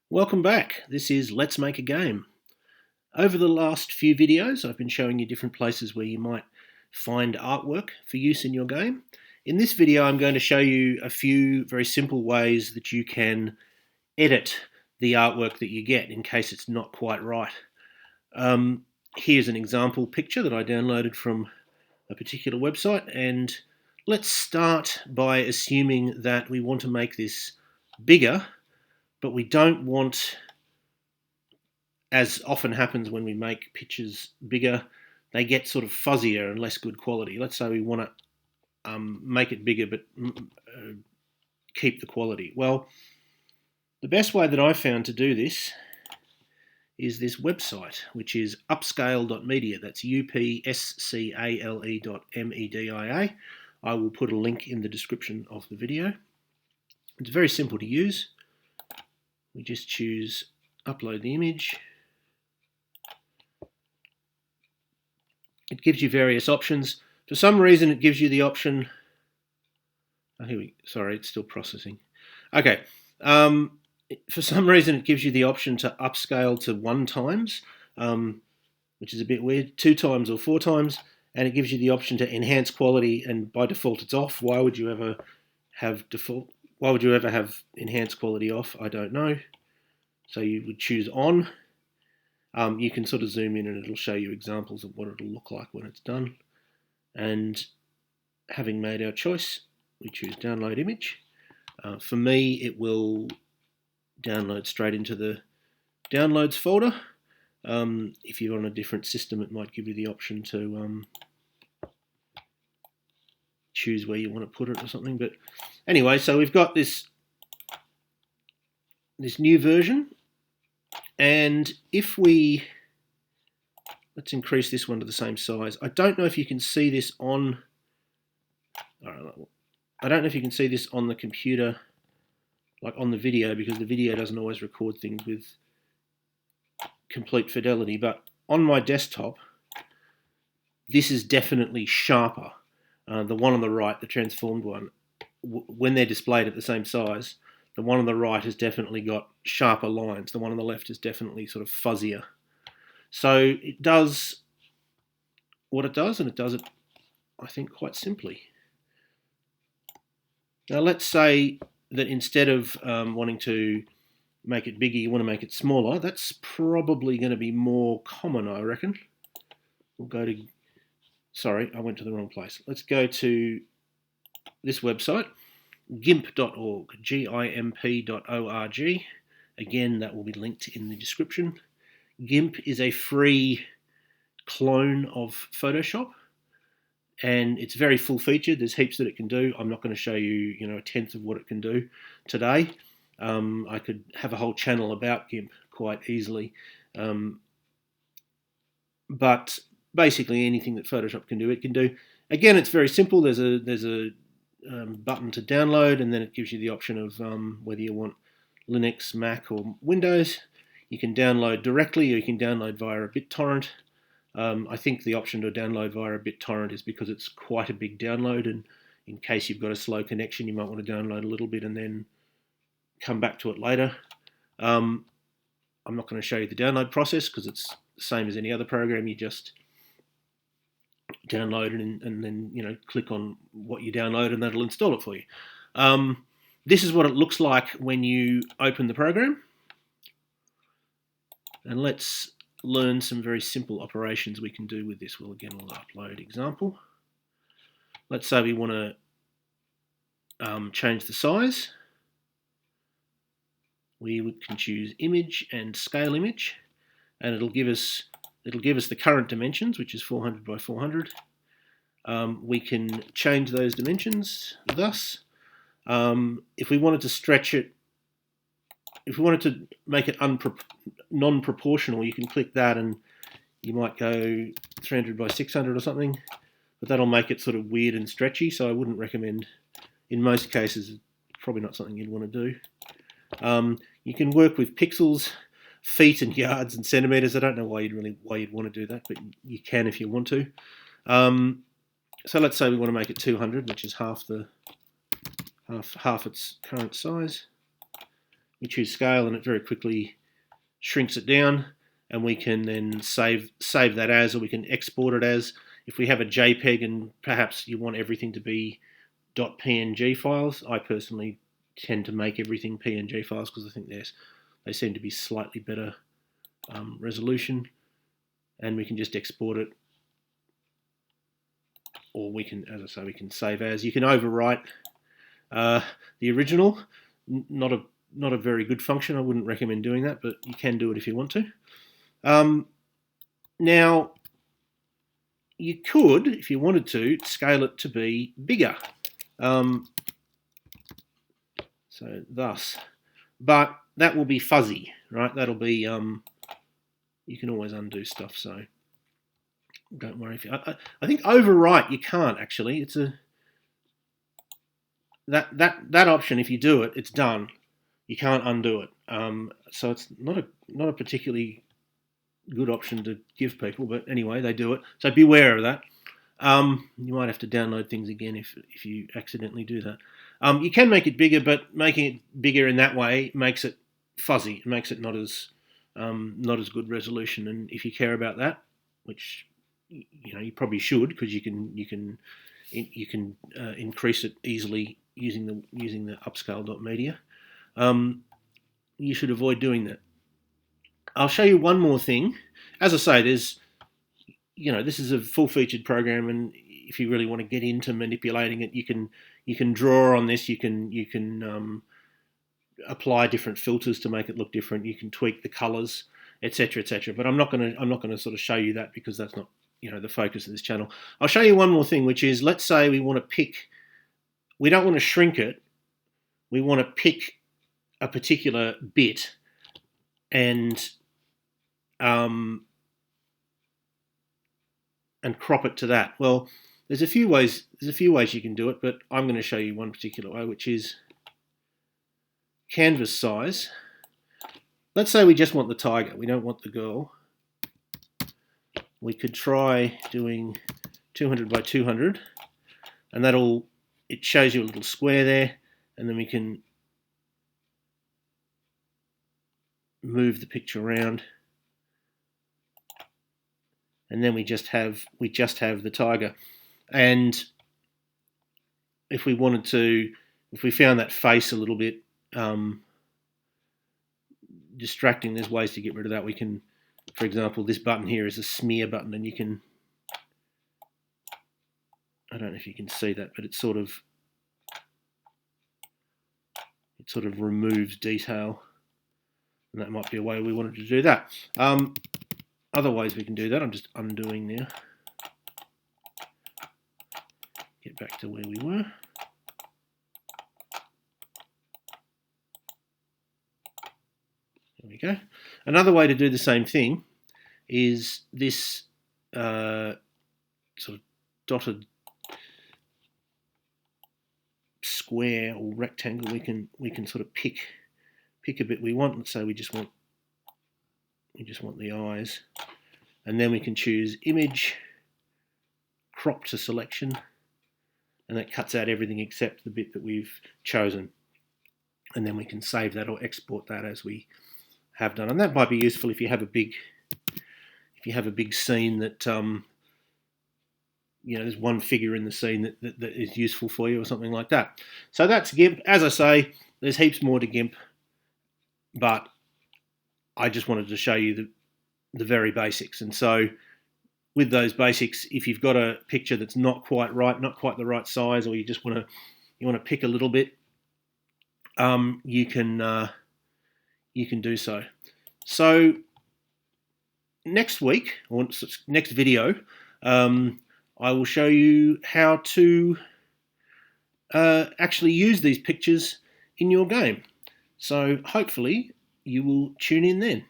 Welcome back. This is Let's Make a Game. Over the last few videos, I've been showing you different places where you might find artwork for use in your game. In this video, I'm going to show you a few very simple ways that you can edit the artwork that you get in case it's not quite right. Here's an example picture that I downloaded from a particular website, and let's start by assuming that we want to make this bigger, but we don't want, as often happens when we make pictures bigger, they get sort of fuzzier and less good quality. Let's say we want to make it bigger but keep the quality. Well, the best way that I've found to do this is this website, which is upscale.media. That's upscale.media. I will put a link in the description of the video. It's very simple to use. We just choose upload the image. It gives you various options. For some reason, it gives you the option. Sorry, it's still processing. Okay. For some reason, it gives you the option to upscale to 1x, which is a bit weird, 2x or 4x, and it gives you the option to enhance quality, and by default, it's off. Why would you ever have enhanced quality off? I don't know. So you would choose on. You can sort of zoom in and it'll show you examples of what it'll look like when it's done. And having made our choice, we choose download image. For me, it will download straight into the downloads folder. If you're on a different system, it might give you the option to choose where you want to put it or something. But anyway, so we've got this new version. And if let's increase this one to the same size. I don't know if you can see this on, I don't know if you can see this on the computer, like on the video, because the video doesn't always record things with complete fidelity. But on my desktop, this is definitely sharper. The one on the right, the transformed one, when they're displayed at the same size, the one on the right has definitely got sharper lines. The one on the left is definitely sort of fuzzier. So it does what it does, and it does it, I think, quite simply. Now let's say that instead of wanting to make it bigger, you want to make it smaller. That's probably going to be more common, I reckon. We'll go to, sorry, I went to the wrong place. Let's go to this website, GIMP.org, GIMP.org. Again, that will be linked in the description. GIMP is a free clone of Photoshop, and it's very full-featured. There's heaps that it can do. I'm not going to show you, a tenth of what it can do today. I could have a whole channel about GIMP quite easily. But basically anything that Photoshop can do, it can do. Again, it's very simple. There's a button to download, and then it gives you the option of whether you want Linux, Mac, or Windows. You can download directly, or you can download via a BitTorrent. I think the option to download via a BitTorrent is because it's quite a big download, and in case you've got a slow connection, you might want to download a little bit and then come back to it later. I'm not going to show you the download process because it's the same as any other program. You just download and then click on what you download, and that'll install it for you. This is what it looks like when you open the program, and let's learn some very simple operations we can do with this. We'll upload example. Let's say we want to change the size. We can choose image and scale image, and it'll give us the current dimensions, which is 400 by 400. We can change those dimensions thus. If we wanted to stretch it, if we wanted to make it non-proportional, you can click that, and you might go 300 by 600 or something, but that'll make it sort of weird and stretchy, so I wouldn't recommend. In most cases, it's probably not something you'd want to do. You can work with pixels, feet, and yards and centimeters. I don't know why you'd want to do that, but you can if you want to. So let's say we want to make it 200, which is half its current size. We choose scale and it very quickly shrinks it down, and we can then save that as, or we can export it as. If we have a JPEG and perhaps you want everything to be .png files, I personally tend to make everything PNG files because I think they seem to be slightly better resolution, and we can just export it, or we can, as I say, we can save as. You can overwrite the original. Not a very good function. I wouldn't recommend doing that, but you can do it if you want to. Now, you could, if you wanted to, scale it to be bigger. So thus, but that will be fuzzy, right? That'll be, you can always undo stuff, so don't worry. If you, I think overwrite you can't actually. It's a that option. If you do it, it's done. You can't undo it. So it's not a particularly good option to give people, but anyway, they do it. So beware of that. You might have to download things again if you accidentally do that. You can make it bigger, but making it bigger in that way makes it fuzzy. It makes it not as good resolution. And if you care about that, which you probably should, because you can increase it easily using the upscale.media. You should avoid doing that. I'll show you one more thing. As I say, this is a full-featured program, and if you really want to get into manipulating it, you can draw on this. You can apply different filters to make it look different. You can tweak the colors, etc., etc. But I'm not going to sort of show you that, because that's not the focus of this channel. I'll show you one more thing, which is, let's say we want to pick. We don't want to shrink it. We want to pick a particular bit and crop it to that. Well, there's a few ways you can do it, but I'm going to show you one particular way, which is canvas size. Let's say we just want the tiger. We don't want the girl. We could try doing 200 by 200, and it shows you a little square there, and then we can move the picture around, and then we just have the tiger. And if we wanted to, if we found that face a little bit distracting, there's ways to get rid of that. We can, for example, this button here is a smear button, and you can, I don't know if you can see that, but it sort of removes detail, and that might be a way we wanted to do that. Other ways we can do that, I'm just undoing now. Get back to where we were. There we go. Another way to do the same thing is this sort of dotted square or rectangle. We can sort of pick a bit we want. Let's say we just want the eyes, and then we can choose image, crop to selection, and that cuts out everything except the bit that we've chosen, and then we can save that or export that as we have done. And that might be useful if you have a big scene that there's one figure in the scene that is useful for you, or something like that. So that's GIMP. As I say, there's heaps more to GIMP, but I just wanted to show you the very basics. And so with those basics, if you've got a picture that's not quite right, not quite the right size, or you just want to pick a little bit, you can do so. So next week, or next video, I will show you how to actually use these pictures in your game. So hopefully you will tune in then.